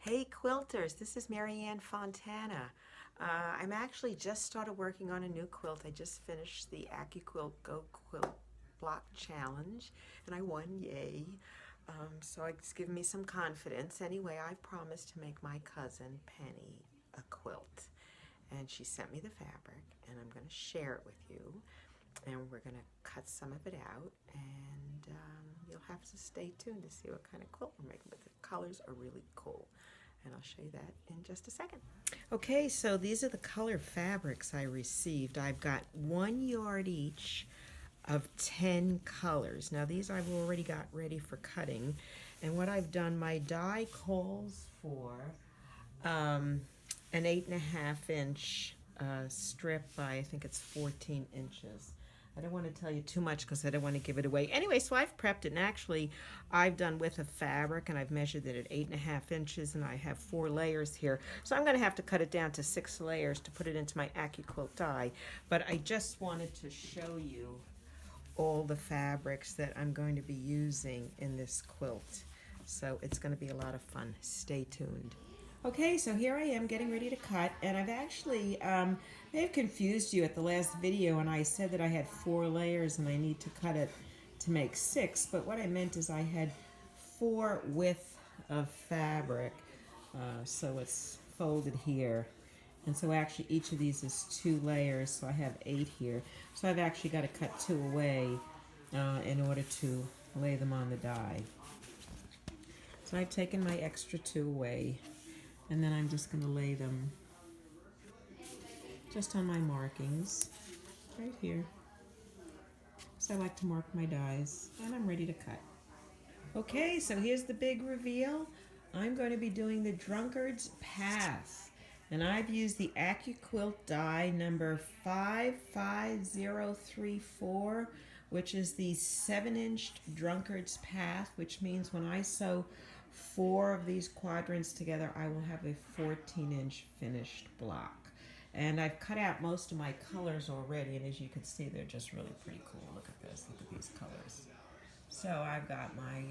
Hey quilters, this is Fontana. I'm actually just started working on a new quilt. I just finished the AccuQuilt Quilt Block Challenge and I won, yay. So it's given me some confidence. Anyway, I promised to make my cousin Penny a quilt. And she sent me the fabric and I'm going to share it with you. And we're going to cut some of it out and you'll have to stay tuned to see what kind of quilt we're making. But the colors are really cool. And I'll show you that in just a second. Okay, so these are the color fabrics I received. I've got 1 yard each of 10 colors. Now these I've already got ready for cutting. And what I've done, my die calls for an 8.5 inch strip by, I think it's 14 inches. I don't want to tell you too much because I don't want to give it away. Anyway, so I've prepped it, and actually I've done width of fabric, and I've measured it at 8.5 inches, and I have 4 layers here. So I'm going to have to cut it down to 6 layers to put it into my AccuQuilt die. But I just wanted to show you all the fabrics that I'm going to be using in this quilt. So it's going to be a lot of fun. Stay tuned. Okay, so here I am getting ready to cut, and I've actually may have confused you at the last video, and I said that I had 4 layers and I need to cut it to make 6, but what I meant is I had 4 width of fabric, so it's folded here, and so actually each of these is 2 layers, so I have 8 here, so I've actually got to cut 2 away in order to lay them on the die. So I've taken my extra 2 away. And then I'm just going to lay them just on my markings right here. So I like to mark my dies, and I'm ready to cut. Okay, so here's the big reveal. I'm going to be doing the Drunkards Path, and I've used the AccuQuilt die number 55034, which is the 7-inch Drunkards Path, which means when I sew 4 of these quadrants together, I will have a 14-inch finished block. And I've cut out most of my colors already, and as you can see, they're just really pretty cool. Look at this, look at these colors. So I've got my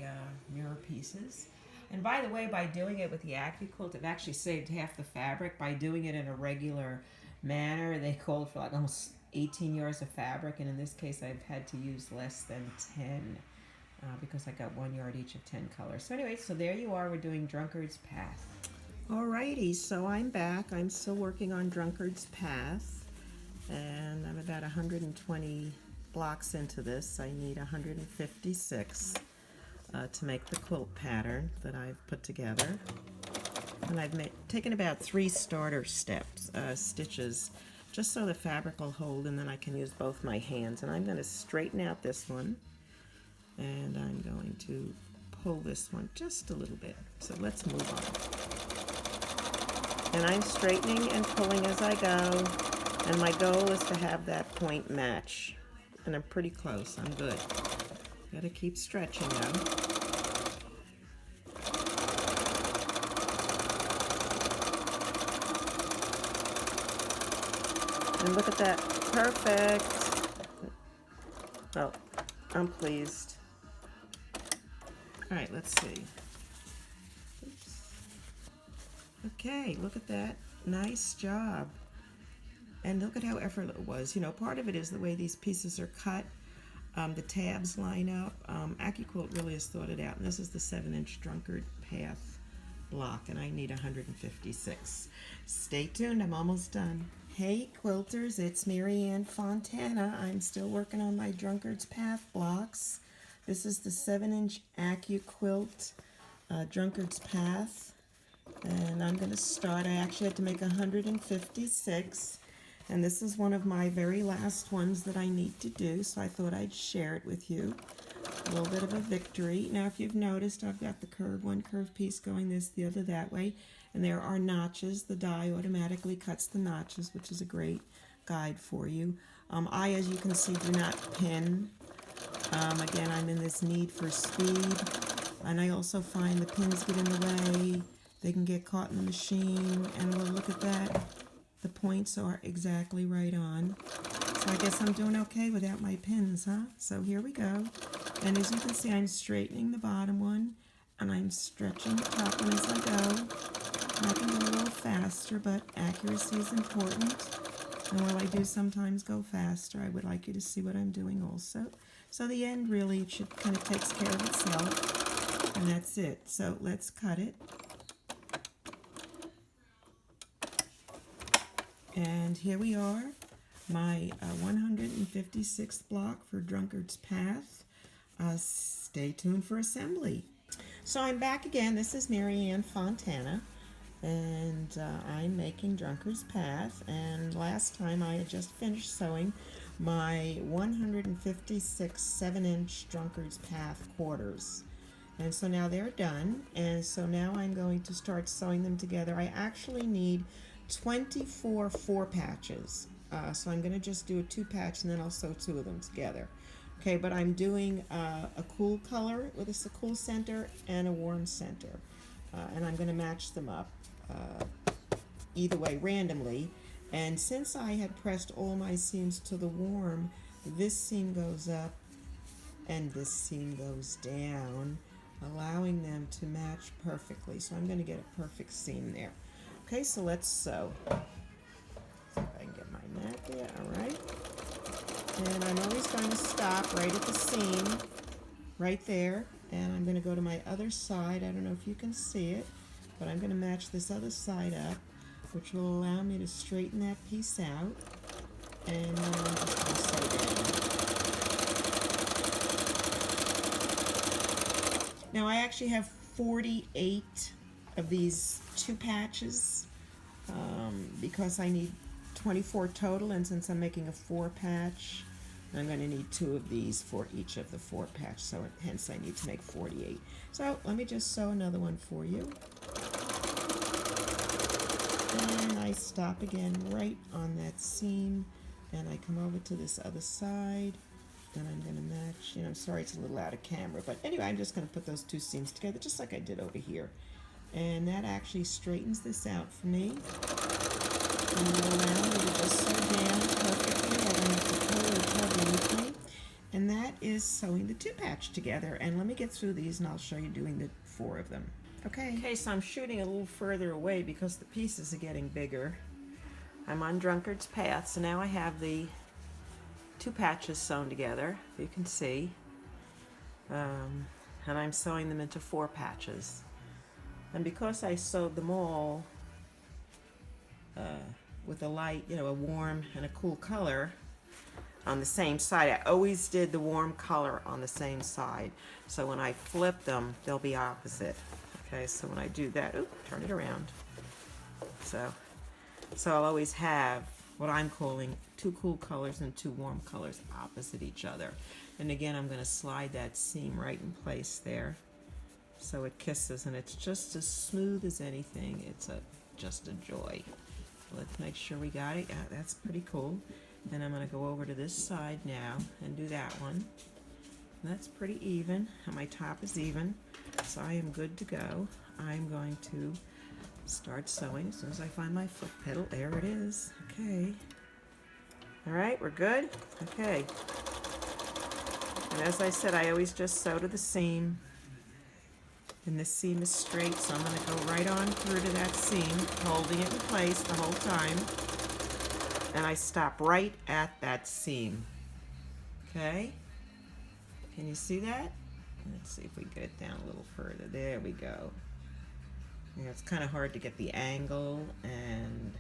mirror pieces. And by the way, by doing it with the AccuQuilt, I've actually saved half the fabric. By doing it in a regular manner, they called for like almost 18 yards of fabric, and in this case, I've had to use less than 10. Because I got 1 yard each of 10 colors. So anyway, so there you are. We're doing Drunkards Path. Alrighty, so I'm back. I'm still working on Drunkards Path, and I'm about 120 blocks into this. I need 156 to make the quilt pattern that I've put together. And I've taken about 3 starter stitches, just so the fabric will hold, and then I can use both my hands. And I'm going to straighten out this one. And I'm going to pull this one just a little bit. So let's move on. And I'm straightening and pulling as I go. And my goal is to have that point match. And I'm pretty close. I'm good. Gotta keep stretching though. And look at that. Perfect. Oh, I'm pleased. All right, let's see. Oops. Okay, look at that. Nice job. And look at how effortless it was. You know, part of it is the way these pieces are cut. The tabs line up. AccuQuilt really has thought it out. And this is the 7-inch Drunkard Path block, and I need 156. Stay tuned, I'm almost done. Hey quilters, it's Fontana. I'm still working on my Drunkards Path blocks. This is the 7-inch AccuQuilt Drunkards Path, and I'm going to start. I actually had to make 156, and this is one of my very last ones that I need to do, so I thought I'd share it with you. A little bit of a victory. Now, if you've noticed, I've got the one curved piece going this, the other that way, and there are notches. The die automatically cuts the notches, which is a great guide for you. I, as you can see, do not pin. Again, I'm in this need for speed, and I also find the pins get in the way. They can get caught in the machine, and well, look at that. The points are exactly right on. So I guess I'm doing okay without my pins, huh? So here we go. And as you can see, I'm straightening the bottom one, and I'm stretching the top one as I go. I can go a little faster, but accuracy is important. And while I do sometimes go faster, I would like you to see what I'm doing also. So the end really should kind of takes care of itself. And that's it. So let's cut it. And here we are, my 156th block for Drunkards Path. Stay tuned for assembly. So I'm back again. This is Marianne Fontana, and I'm making Drunkards Path. And last time I had just finished sewing my 156 7-inch Drunkards Path quarters. And so now they're done, and so now I'm going to start sewing them together. I actually need 24 4-patches. So I'm going to just do a 2-patch and then I'll sew 2 of them together. Okay, but I'm doing a cool color with a cool center and a warm center. And I'm going to match them up either way randomly. And since I had pressed all my seams to the warm, this seam goes up and this seam goes down, allowing them to match perfectly. So I'm going to get a perfect seam there. Okay, so let's sew. See if I can get my mat there. All right. And I'm always going to stop right at the seam, right there. And I'm going to go to my other side. I don't know if you can see it, but I'm going to match this other side up, which will allow me to straighten that piece out. And then I'm just going to sew down. Now I actually have 48 of these 2 patches because I need 24 total, and since I'm making a 4-patch, I'm going to need 2 of these for each of the 4-patch, so hence I need to make 48. So let me just sew another one for you. And I stop again right on that seam, and I come over to this other side, and I'm going to match. I'm sorry it's a little out of camera, but anyway, I'm just going to put those 2 seams together just like I did over here. And that actually straightens this out for me. And will allow me to just sew down perfectly. I don't have to pull or tug anything. And that is sewing the 2-patch together. And let me get through these and I'll show you doing the 4 of them. Okay, so I'm shooting a little further away because the pieces are getting bigger. I'm on Drunkard's Path, so now I have the 2 patches sewn together, you can see. And I'm sewing them into 4 patches. And because I sewed them all with a light, a warm and a cool color on the same side, I always did the warm color on the same side. So when I flip them, they'll be opposite. Okay, so when I do that, turn it around. So I'll always have what I'm calling 2 cool colors and 2 warm colors opposite each other. And again, I'm going to slide that seam right in place there, so it kisses, and it's just as smooth as anything. It's just a joy. Let's make sure we got it. Yeah, that's pretty cool. And I'm going to go over to this side now and do that one. And that's pretty even. My top is even, so I am good to go. I'm going to start sewing as soon as I find my foot pedal. There it is. Okay. All right, we're good. Okay. And as I said, I always just sew to the seam. And this seam is straight, so I'm going to go right on through to that seam, holding it in place the whole time. And I stop right at that seam. Okay? Can you see that? Let's see if we get it down a little further. There we go. It's kind of hard to get the angle and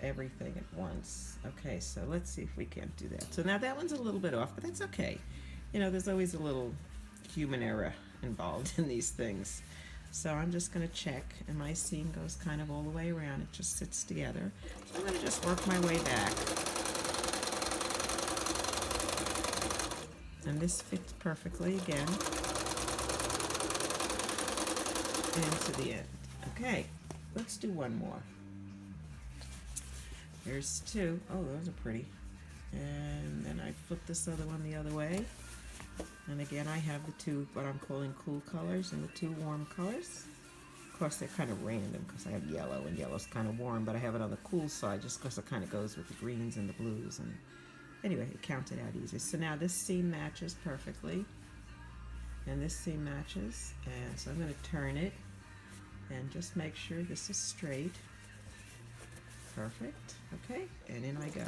everything at once. Okay, so let's see if we can't do that. So now that one's a little bit off, but that's okay. There's always a little human error involved in these things. So I'm just going to check, and my seam goes kind of all the way around. It just sits together. So I'm going to just work my way back. And this fits perfectly again into the end. Okay, let's do one more. There's 2. Oh, those are pretty. And then I flip this other one the other way. And again, I have the 2 what I'm calling cool colors and the 2 warm colors. Of course, they're kind of random because I have yellow, and yellow's kind of warm, but I have it on the cool side just because it kind of goes with the greens and the blues. And anyway, it counted out easy. So now this seam matches perfectly, and this seam matches, and so I'm going to turn it and just make sure this is straight. Perfect. Okay, and in I go.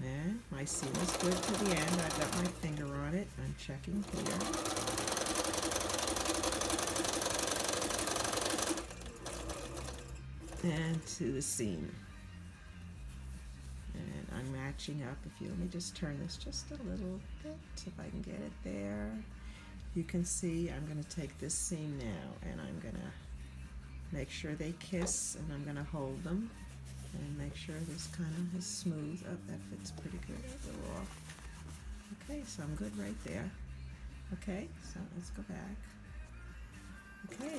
And my seam is good to the end. I've got my finger on it. I'm checking here. And to the seam. And I'm matching up. If you let me just turn this just a little bit, if I can get it there. You can see I'm going to take this seam now, and I'm going to make sure they kiss, and I'm going to hold them and make sure this kind of is smooth. Oh, that fits pretty good. A little off. Okay, so I'm good right there. Okay, so let's go back. Okay.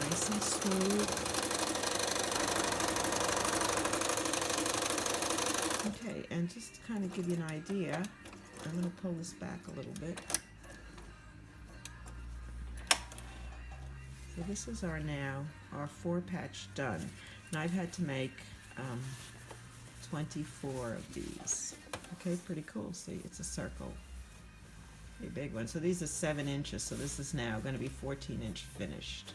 Nice and smooth. Okay, and just to kind of give you an idea, I'm going to pull this back a little bit. So this is our 4 patch done. And I've had to make 24 of these. Okay, pretty cool. See, it's a circle. A big one. So these are 7 inches, so this is now going to be 14-inch finished.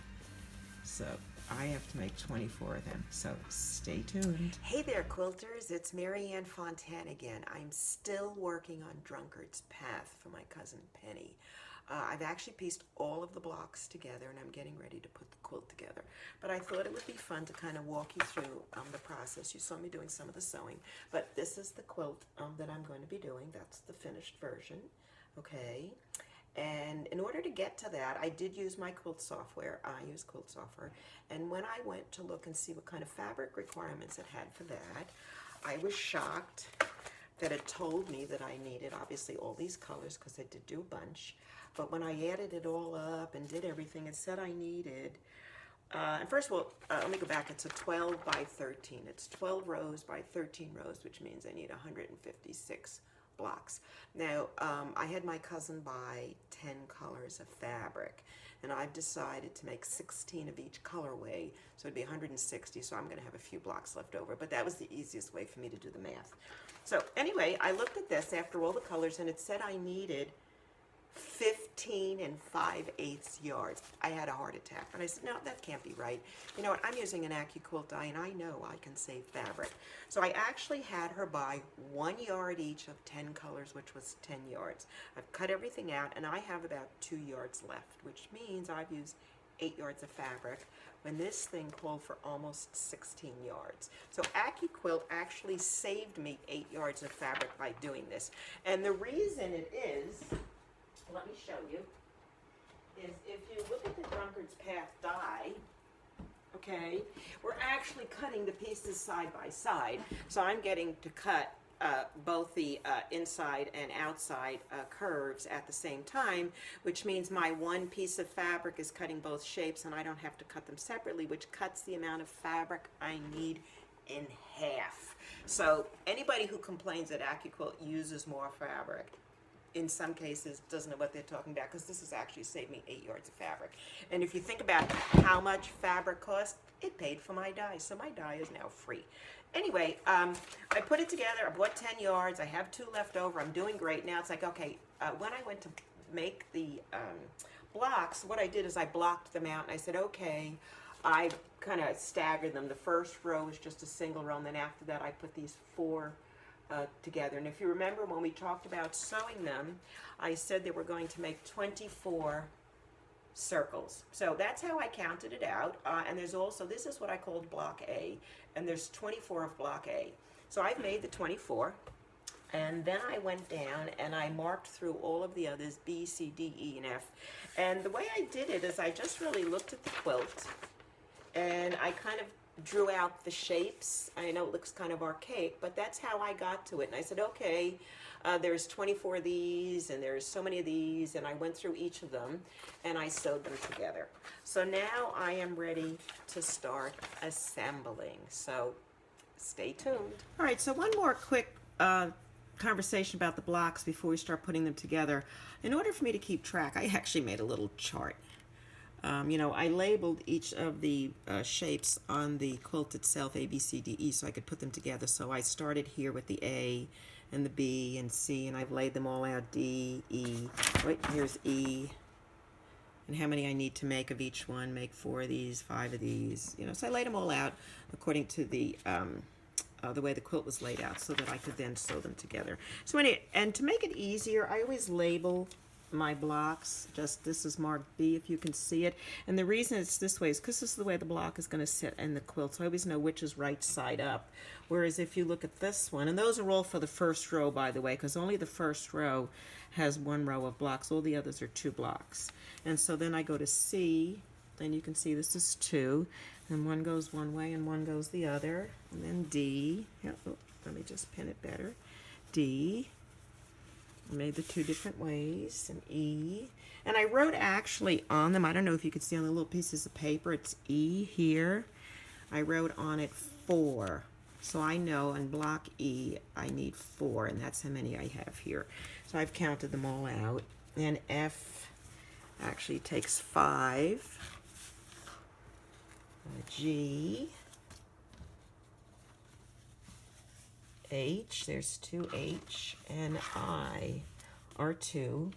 So I have to make 24 of them, so stay tuned. Hey there, quilters. It's Marianne Fontana again. I'm still working on Drunkards Path for my cousin Penny. I've actually pieced all of the blocks together, and I'm getting ready to put the quilt together. But I thought it would be fun to kind of walk you through the process. You saw me doing some of the sewing, but this is the quilt that I'm going to be doing. That's the finished version, okay? And in order to get to that, I did use my quilt software. I use quilt software. And when I went to look and see what kind of fabric requirements it had for that, I was shocked that it told me that I needed, obviously, all these colors, because I did do a bunch. But when I added it all up and did everything, it said I needed, and first of all, let me go back. It's a 12 by 13. It's 12 rows by 13 rows, which means I need 156 blocks. Now, I had my cousin buy 10 colors of fabric, and I've decided to make 16 of each colorway, so it'd be 160, so I'm going to have a few blocks left over, but that was the easiest way for me to do the math. So anyway, I looked at this after all the colors, and it said I needed 15 5/8 yards. I had a heart attack, and I said, no, that can't be right. You know what, I'm using an AccuQuilt die, and I know I can save fabric. So I actually had her buy 1 yard each of 10 colors, which was 10 yards. I've cut everything out, and I have about 2 yards left, which means I've used 8 yards of fabric when this thing called for almost 16 yards. So AccuQuilt actually saved me 8 yards of fabric by doing this. And the reason it is, let me show you, is if you look at the Drunkards Path Die, okay, we're actually cutting the pieces side by side. So I'm getting to cut both the inside and outside curves at the same time, which means my one piece of fabric is cutting both shapes, and I don't have to cut them separately, which cuts the amount of fabric I need in half. So anybody who complains that AccuQuilt uses more fabric, in some cases, doesn't know what they're talking about, because this has actually saved me 8 yards of fabric. And if you think about how much fabric cost, it paid for my die, so my die is now free. Anyway, I put it together. I bought 10 yards. I have 2 left over. I'm doing great. Now it's like, okay, when I went to make the blocks, what I did is I blocked them out, and I said, okay, I kind of staggered them. The first row was just a single row, and then after that I put these 4 together. And if you remember when we talked about sewing them, I said they were going to make 24 circles. So that's how I counted it out. And there's also, this is what I called block A, and there's 24 of block A. So I've made the 24, and then I went down and I marked through all of the others, B, C, D, E, and F. And the way I did it is I just really looked at the quilt, and I kind of drew out the shapes. I know it looks kind of archaic, but that's how I got to it. And I said, okay, there's 24 of these, and there's so many of these, and I went through each of them, and I sewed them together. So now I am ready to start assembling. So stay tuned. All right, so one more quick conversation about the blocks before we start putting them together. In order for me to keep track, I actually made a little chart. You know, I labeled each of the shapes on the quilt itself, A, B, C, D, E, so I could put them together. So I started here with the A, and the B and C, and I've laid them all out, D, E, wait, here's E, and how many I need to make of each one, make 4 of these, 5 of these, you know, so I laid them all out according to the way the quilt was laid out so that I could then sew them together. So anyway, and to make it easier, I always label my blocks. Just this is marked B if you can see it. And the reason it's this way is because this is the way the block is going to sit in the quilt. So I always know which is right side up. Whereas if you look at this one, and those are all for the first row, by the way, because only the first row has 1 row of blocks. All the others are 2 blocks. And so then I go to C, and you can see this is 2. And one goes one way and one goes the other. And then D. Yeah, oh, let me just pin it better. D. I made the 2 different ways. And E. And I wrote actually on them, I don't know if you could see on the little pieces of paper, it's E here. I wrote on it 4. So I know on block E, I need 4, and that's how many I have here. So I've counted them all out. And F actually takes 5. G, H, there's 2 H, and I are 2.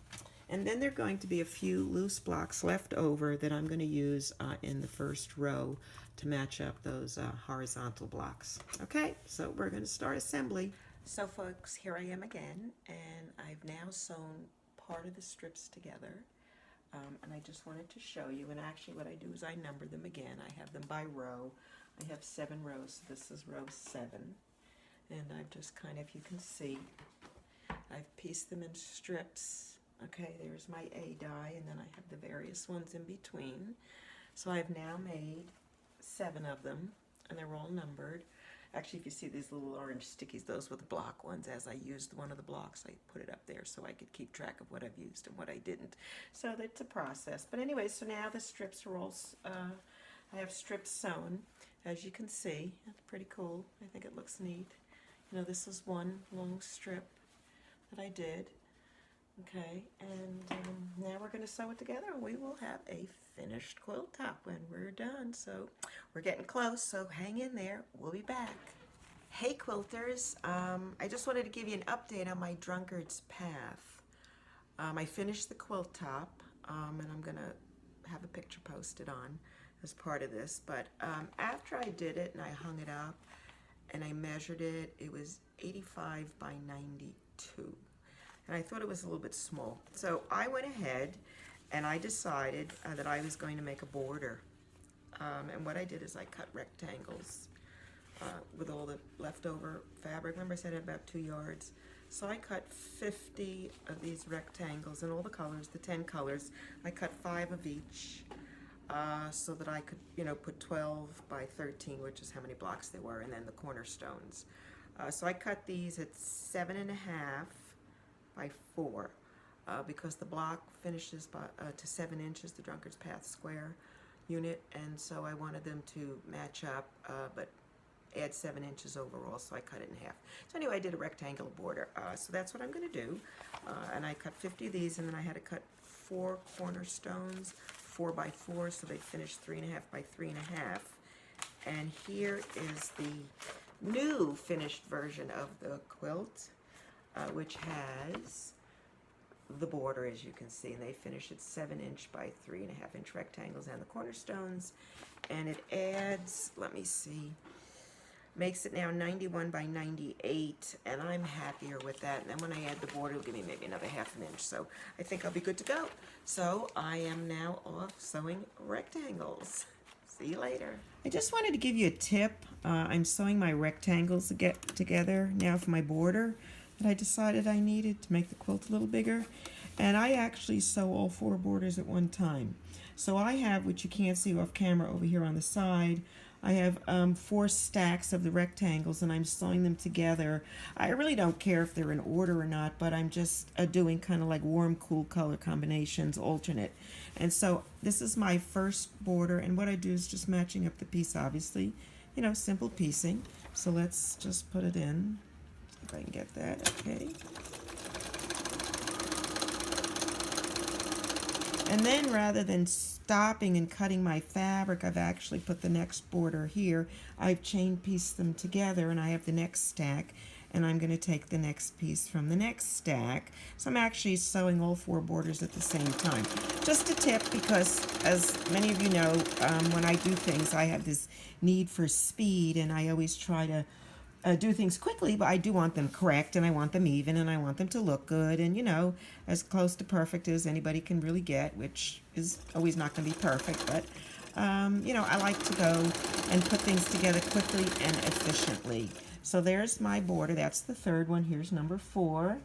And then there are going to be a few loose blocks left over that I'm going to use in the first row to match up those horizontal blocks. Okay, so we're going to start assembly. So folks, here I am again, and I've now sewn part of the strips together. And I just wanted to show you, and actually what I do is I number them again. I have them by row. I have 7 rows, so this is row 7. And I've just kind of, you can see, I've pieced them in strips. Okay, there's my A die, and then I have the various ones in between. So I've now made 7 of them, and they're all numbered. Actually, if you see these little orange stickies, those were the block ones. As I used one of the blocks, I put it up there so I could keep track of what I've used and what I didn't. So that's a process. But anyway, so now the strips are all, I have strips sewn, as you can see. That's pretty cool. I think it looks neat. You know, this is one long strip that I did. Okay, and now we're going to sew it together, and we will have a finished quilt top when we're done. So we're getting close, so hang in there. We'll be back. Hey quilters, I just wanted to give you an update on my Drunkards Path. I finished the quilt top, and I'm going to have a picture posted on as part of this. But after I did it and I hung it up and I measured it, it was 85 by 92. And I thought it was a little bit small. So I went ahead and I decided that I was going to make a border. And what I did is I cut rectangles with all the leftover fabric. Remember I said I had about 2 yards. So I cut 50 of these rectangles in all the colors, the 10 colors. I cut 5 of each so that I could, you know, put 12 by 13, which is how many blocks there were, and then the cornerstones. So I cut these at 7.5 by 4 because the block finishes by, to 7 inches, the Drunkards Path square unit, and so I wanted them to match up but add 7 inches overall, so I cut it in half. So anyway, I did a rectangular border, so that's what I'm going to do, and I cut 50 of these, and then I had to cut 4 cornerstones, 4 by 4, so they finished 3.5 by 3.5, and here is the new finished version of the quilt, which has the border, as you can see, and they finish at 7-inch by 3.5-inch rectangles and the cornerstones, and it adds, let me see, makes it now 91 by 98, and I'm happier with that. And then when I add the border, it'll give me maybe another 1/2 inch, so I think I'll be good to go. So I am now off sewing rectangles. See you later. I just wanted to give you a tip. I'm sewing my rectangles together now for my border that I decided I needed to make the quilt a little bigger. And I actually sew all 4 borders at one time. So I have, which you can't see off camera over here on the side, I have 4 stacks of the rectangles, and I'm sewing them together. I really don't care if they're in order or not, but I'm just doing kind of like warm, cool color combinations, alternate. And so this is my first border, and what I do is just matching up the piece, obviously. You know, simple piecing. So let's just put it in. See if I can get that, okay. And then rather than stopping and cutting my fabric, I've actually put the next border here. I've chain pieced them together, and I have the next stack. and I'm going to take the next piece from the next stack. So I'm actually sewing all 4 borders at the same time. Just a tip, because as many of you know, when I do things, I have this need for speed, and I always try to do things quickly, but I do want them correct, and I want them even, and I want them to look good, and you know, as close to perfect as anybody can really get, which is always not going to be perfect, but you know, I like to go and put things together quickly and efficiently. So there's my border. That's the 3rd one. Here's number 4.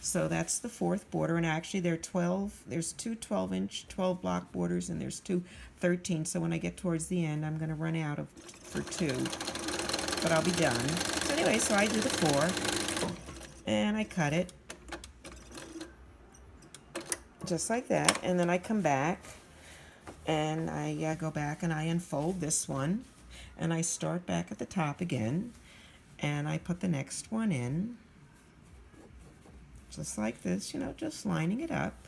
So that's the 4th border, and actually there's 2 12-inch 12 block borders, and there's 2 13. So when I get towards the end, I'm going to run out for 2, but I'll be done. So anyway, so I do the 4, and I cut it just like that, and then I come back, and I go back and I unfold this one, and I start back at the top again, and I put the next one in, just like this, you know, just lining it up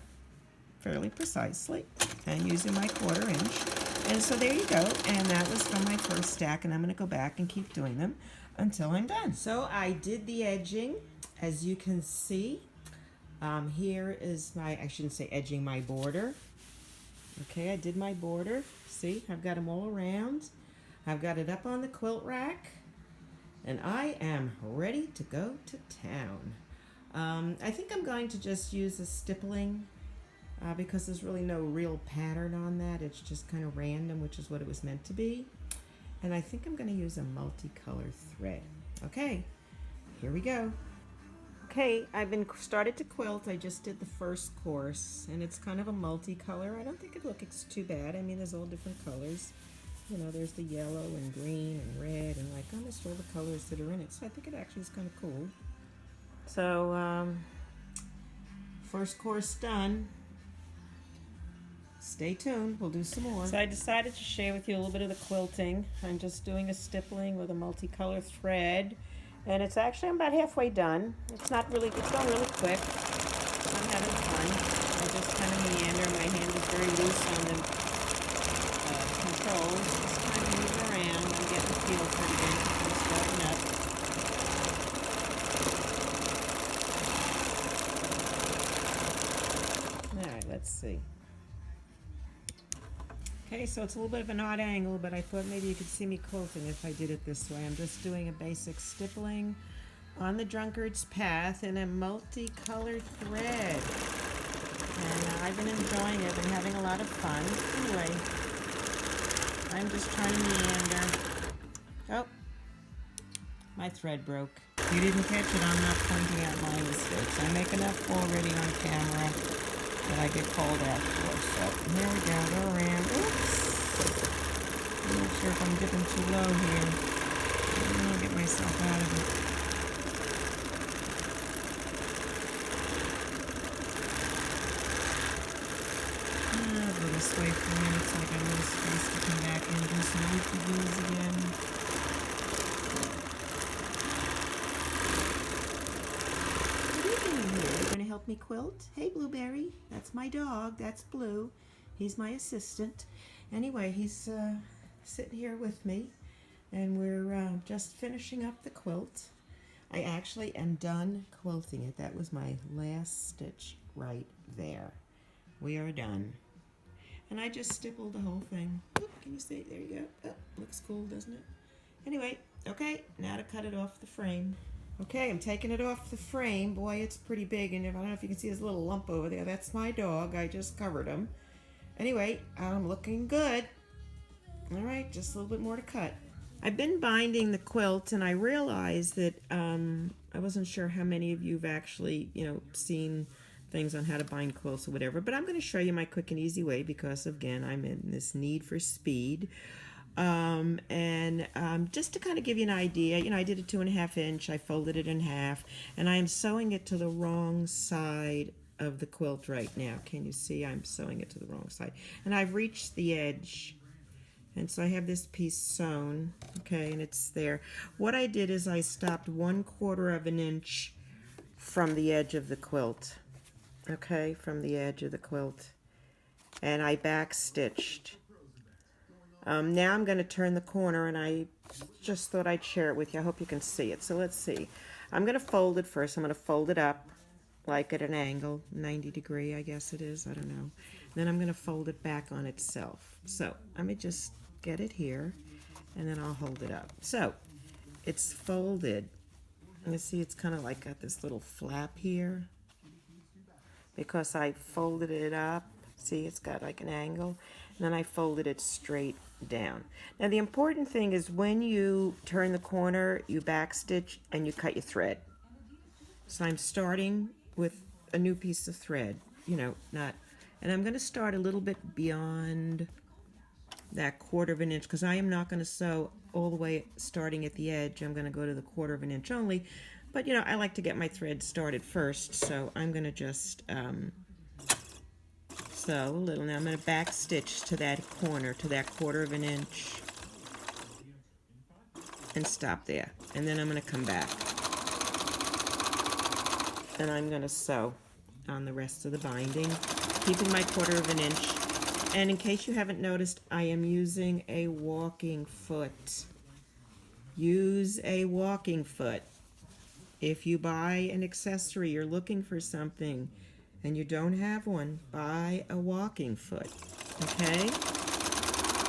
fairly precisely, and using my 1/4 inch. And so there you go, and that was from my first stack, and I'm going to go back and keep doing them until I'm done. So I did the edging, as you can see. Here is my, I shouldn't say edging, my border. Okay, I did my border. See, I've got them all around. I've got it up on the quilt rack, and I am ready to go to town. I think I'm going to just use a stippling because there's really no real pattern on that. It's just kind of random, which is what it was meant to be. And I think I'm going to use a multicolor thread. Okay, here we go. Okay, I've been started to quilt. I just did the first course, and it's kind of a multicolor. I don't think it looks too bad. I mean, there's all different colors. You know, there's the yellow and green and red and like almost all the colors that are in it. So I think it actually is kind of cool. So, first course done. Stay tuned, we'll do some more. So I decided to share with you a little bit of the quilting. I'm just doing a stippling with a multicolor thread. And it's actually, I'm about halfway done. It's not really, it's going really quick. I'm having fun. I just kind of meander. My hand is very loose on the controls. Just kind of move around. I'm getting the feel pretty good. I'm starting up. All right, let's see. Okay, so it's a little bit of an odd angle, but I thought maybe you could see me quilting if I did it this way. I'm just doing a basic stippling on the Drunkards Path in a multicolored thread. And I've been enjoying it and having a lot of fun. Anyway, I'm just trying to meander. Oh, my thread broke. If you didn't catch it, I'm not pointing out my mistakes. I make enough already on camera that I get called out for. So here we go, go around. Oops. I'm not sure if I'm dipping too low here. I'll get myself out of it. I'll go this way for a minute so I got a little space to come back and do some loop-de-loos again. Help me quilt. Hey, Blueberry. That's my dog. That's Blue. He's my assistant. Anyway, he's sitting here with me, and we're just finishing up the quilt. I actually am done quilting it. That was my last stitch right there. We are done. And I just stippled the whole thing. Oop, can you see? There you go. Oh, looks cool, doesn't it? Anyway, okay, now to cut it off the frame. Okay, I'm taking it off the frame. Boy, it's pretty big, and I don't know if you can see this little lump over there. That's my dog. I just covered him. Anyway, I'm looking good. All right, just a little bit more to cut. I've been binding the quilt, and I realized that I wasn't sure how many of you have actually, seen things on how to bind quilts or whatever, but I'm going to show you my quick and easy way because, again, I'm in this need for speed. Just to kind of give you an idea, I did a 2.5 inch, I folded it in half, and I am sewing it to the wrong side of the quilt right now. Can you see? I'm sewing it to the wrong side. And I've reached the edge. And so I have this piece sewn, okay, and it's there. What I did is I stopped 1/4 of an inch from the edge of the quilt, okay, from the edge of the quilt. And I back stitched. Now I'm going to turn the corner, and I just thought I'd share it with you. I hope you can see it. So let's see. I'm going to fold it first. I'm going to fold it up like at an angle, 90 degree, I guess it is. I don't know. Then I'm going to fold it back on itself. So let me just get it here, and then I'll hold it up. So it's folded. And you see it's kind of like got this little flap here because I folded it up. See, it's got like an angle. And then I folded it straight down. Now the important thing is when you turn the corner, you backstitch and you cut your thread. So I'm starting with a new piece of thread, you know, not, and I'm going to start a little bit beyond that 1/4 inch because I am not going to sew all the way starting at the edge. I'm going to go to the 1/4 inch only, but you know, I like to get my thread started first, so I'm going to just sew a little. Now I'm going to back stitch to that corner, to that 1/4 inch, and stop there, and then I'm going to come back and I'm going to sew on the rest of the binding, keeping my 1/4 inch. And in case you haven't noticed, I am using a walking foot. Use a walking foot. If you buy an accessory, you're looking for something and you don't have one, buy a walking foot, okay?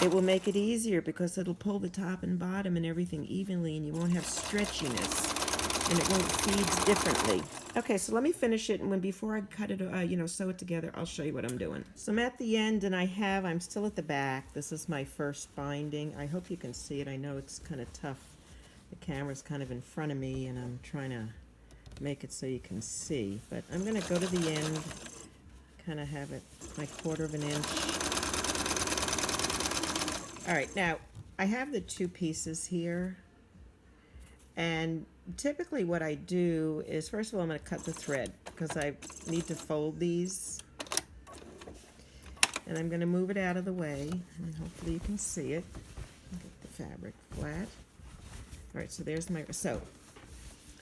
It will make it easier because it'll pull the top and bottom and everything evenly, and you won't have stretchiness, and it won't feed differently. Okay, so let me finish it, and before I cut it, sew it together, I'll show you what I'm doing. So I'm at the end, and I'm still at the back. This is my first binding. I hope you can see it. I know it's kind of tough. The camera's kind of in front of me, and I'm trying to make it so you can see. But I'm going to go to the end, kind of have it like 1/4 inch. All right, now I have the 2 pieces here, and typically what I do is, first of all, I'm going to cut the thread because I need to fold these, and I'm going to move it out of the way, and hopefully you can see it. Get the fabric flat. All right, so there's so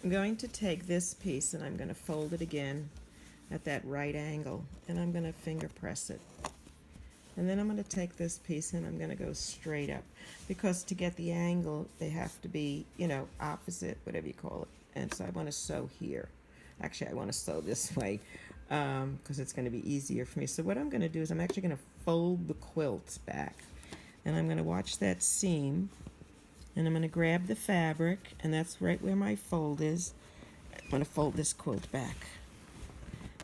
I'm going to take this piece and I'm going to fold it again at that right angle, and I'm going to finger press it. And then I'm going to take this piece and I'm going to go straight up, because to get the angle they have to be, opposite, whatever you call it. And so I want to sew here. Actually, I want to sew this way because it's going to be easier for me. So what I'm going to do is I'm actually going to fold the quilt back, and I'm going to watch that seam, and I'm going to grab the fabric, and that's right where my fold is. I'm going to fold this quilt back.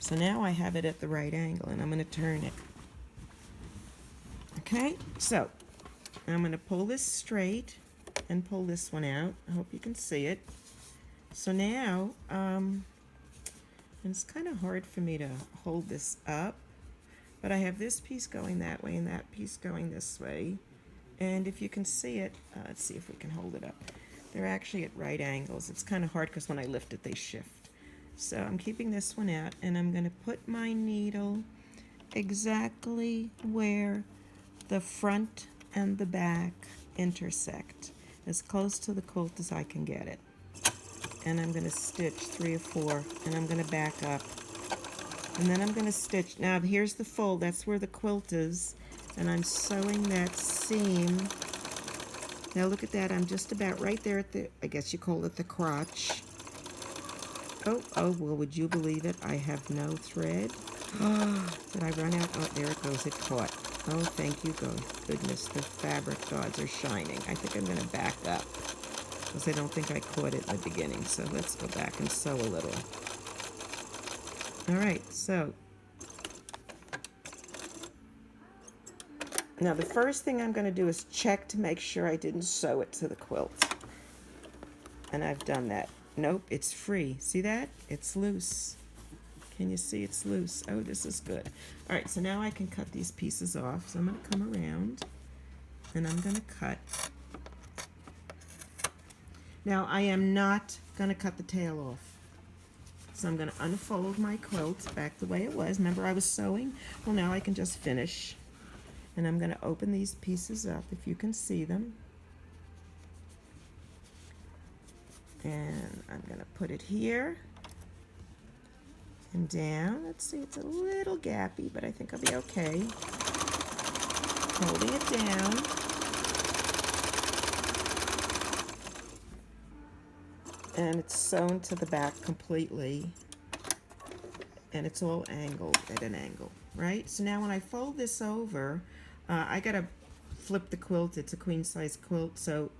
So now I have it at the right angle, and I'm going to turn it. Okay, so I'm going to pull this straight and pull this one out. I hope you can see it. So now, and it's kind of hard for me to hold this up, but I have this piece going that way and that piece going this way. And if you can see it, let's see if we can hold it up. They're actually at right angles. It's kind of hard because when I lift it, they shift. So I'm keeping this one out, and I'm going to put my needle exactly where the front and the back intersect, as close to the quilt as I can get it. And I'm going to stitch 3 or 4, and I'm going to back up, and then I'm going to stitch. Now here's the fold, that's where the quilt is, and I'm sewing that seam. Now look at that, I'm just about right there at the, I guess you call it the crotch. Oh, well, would you believe it? I have no thread. Did I run out? Oh, there it goes, it caught. Oh, thank you, goodness, the fabric gods are shining. I think I'm going to back up because I don't think I caught it in the beginning. So let's go back and sew a little. All right, so now the first thing I'm going to do is check to make sure I didn't sew it to the quilt. And I've done that. Nope, it's free. See that? It's loose. Can you see it's loose? Oh, this is good. All right, so now I can cut these pieces off. So I'm going to come around, and I'm going to cut. Now, I am not going to cut the tail off. So I'm going to unfold my quilt back the way it was. Remember I was sewing? Well, now I can just finish. And I'm going to open these pieces up, if you can see them. And I'm going to put it here. And down. Let's see, it's a little gappy, but I think I'll be okay. Holding it down. and it's sewn to the back completely, and it's all angled at an angle, right? So now when I fold this over, I gotta flip the quilt. It's a queen size quilt, so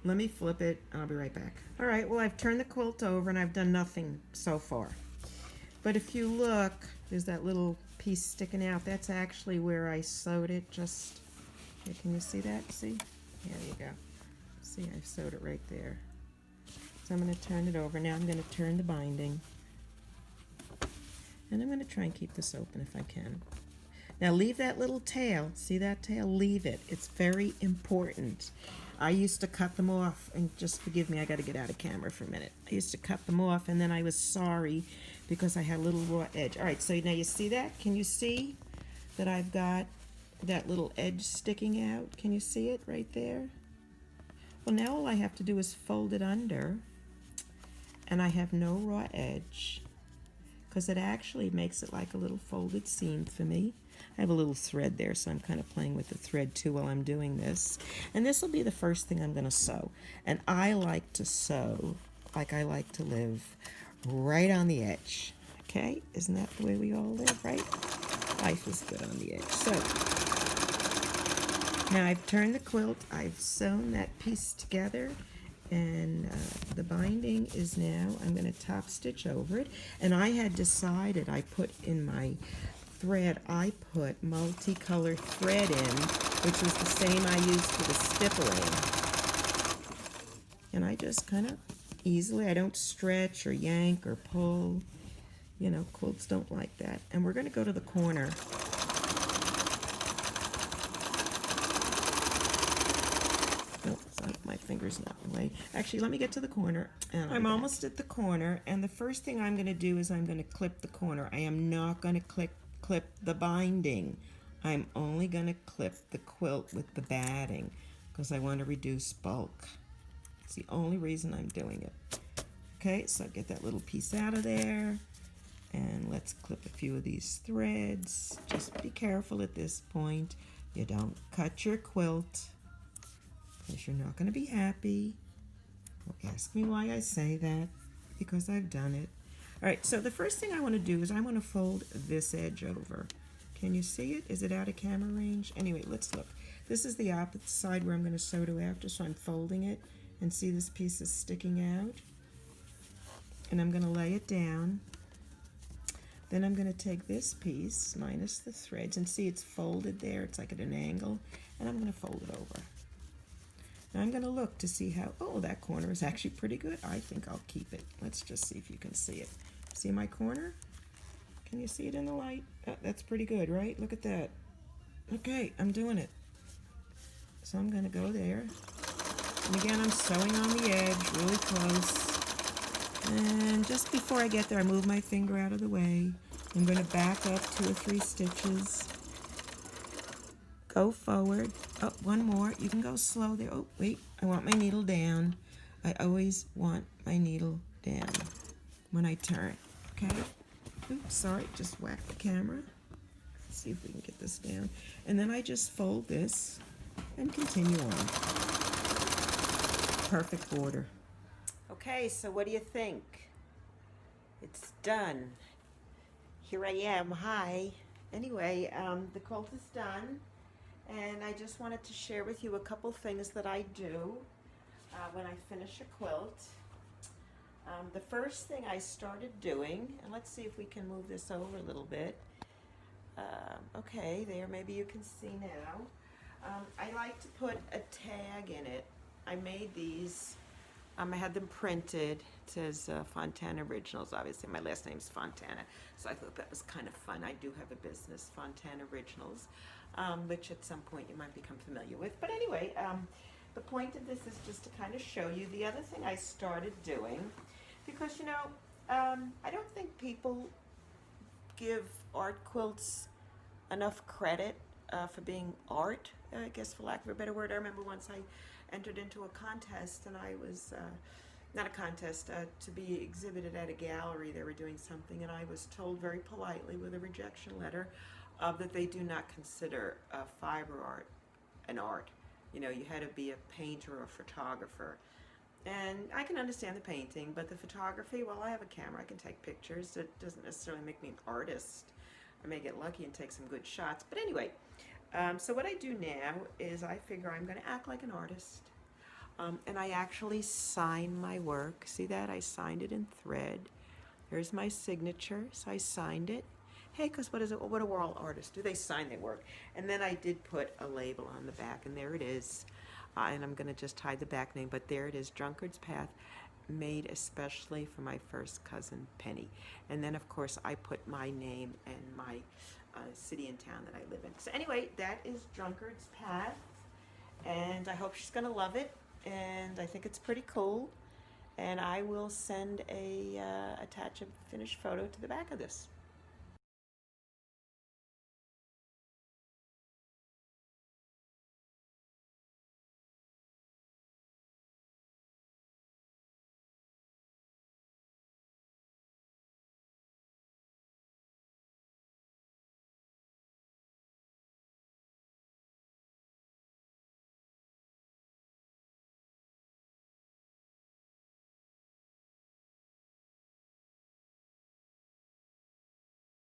let me flip it. I'll be right back. All right, well, I've turned the quilt over and I've done nothing so far. But if you look, there's that little piece sticking out. That's actually where I sewed it. Just, here, can you see that? See? There you go. See, I sewed it right there. So I'm going to turn it over. Now I'm going to turn the binding. And I'm going to try and keep this open if I can. Now leave that little tail. See that tail? Leave it. It's very important. I used to cut them off, and just forgive me, I got to get out of camera for a minute. I used to cut them off, and then I was sorry because I had a little raw edge. All right, so now you see that? Can you see that I've got that little edge sticking out? Can you see it right there? Well, now all I have to do is fold it under, and I have no raw edge, because it actually makes it like a little folded seam for me. I have a little thread there, so I'm kind of playing with the thread too while I'm doing this. And this will be the first thing I'm going to sew. And I like to sew like I like to live, right on the edge. Okay? Isn't that the way we all live, right? Life is good on the edge. So, now I've turned the quilt, I've sewn that piece together, and the binding is now, I'm going to top stitch over it. And I had decided, I put in my thread, I put multicolored thread in, which was the same I used for the stippling. And I just kind of easily, I don't stretch or yank or pull. You know, quilts don't like that. And we're going to go to the corner. Oh, so my finger's not in the way. Actually, let me get to the corner. And I'm almost at the corner, and the first thing I'm going to do is I'm going to clip the corner. I am not going to clip the binding. I'm only going to clip the quilt with the batting because I want to reduce bulk. It's the only reason I'm doing it. Okay, so get that little piece out of there, and let's clip a few of these threads. Just be careful at this point. You don't cut your quilt because you're not going to be happy. Well, ask me why I say that, because I've done it. All right, so the first thing I want to do is I want to fold this edge over. Can you see it? Is it out of camera range? Anyway, let's look. This is the opposite side where I'm going to sew to after, so I'm folding it, and see this piece is sticking out. And I'm going to lay it down. Then I'm going to take this piece, minus the threads, and see it's folded there. It's like at an angle, and I'm going to fold it over. Now I'm going to look to see how, oh, that corner is actually pretty good. I think I'll keep it. Let's just see if you can see it. See my corner? Can you see it in the light? Oh, that's pretty good, right? Look at that. Okay, I'm doing it. So I'm going to go there. And again, I'm sewing on the edge, really close. And just before I get there, I move my finger out of the way. I'm going to back up 2 or 3 stitches. Go forward. Oh, one more. You can go slow there. Oh, wait. I want my needle down. I always want my needle down when I turn. Okay? Oops, sorry. Just whack the camera. Let's see if we can get this down. And then I just fold this and continue on. Perfect border. Okay, so what do you think? It's done. Here I am. Hi. Anyway, the quilt is done. And I just wanted to share with you a couple things that I do when I finish a quilt. The first thing I started doing, and let's see if we can move this over a little bit. Okay, there, maybe you can see now. I like to put a tag in it. I made these. I had them printed. It says Fontana Originals. Obviously, my last name's Fontana, so I thought that was kind of fun. I do have a business, Fontana Originals, which at some point you might become familiar with. But anyway, the point of this is just to kind of show you the other thing I started doing, because, you know, I don't think people give art quilts enough credit for being art, I guess, for lack of a better word. I remember once I entered into a contest, and I was, not a contest, to be exhibited at a gallery. They were doing something, and I was told very politely with a rejection letter that they do not consider fiber art an art. You know, you had to be a painter or photographer. And I can understand the painting, but the photography, well, I have a camera. I can take pictures. It doesn't necessarily make me an artist. I may get lucky and take some good shots. But anyway, so what I do now is I figure I'm going to act like an artist. And I actually sign my work. See that? I signed it in thread. There's my signature, so I signed it. Hey, because what do all artists do? They sign their work. And then I did put a label on the back, and there it is. And I'm going to just hide the back name, but there it is, Drunkards Path, made especially for my first cousin, Penny. And then, of course, I put my name and my city and town that I live in. So anyway, that is Drunkards Path, and I hope she's going to love it, and I think it's pretty cool. And I will send attach a finished photo to the back of this.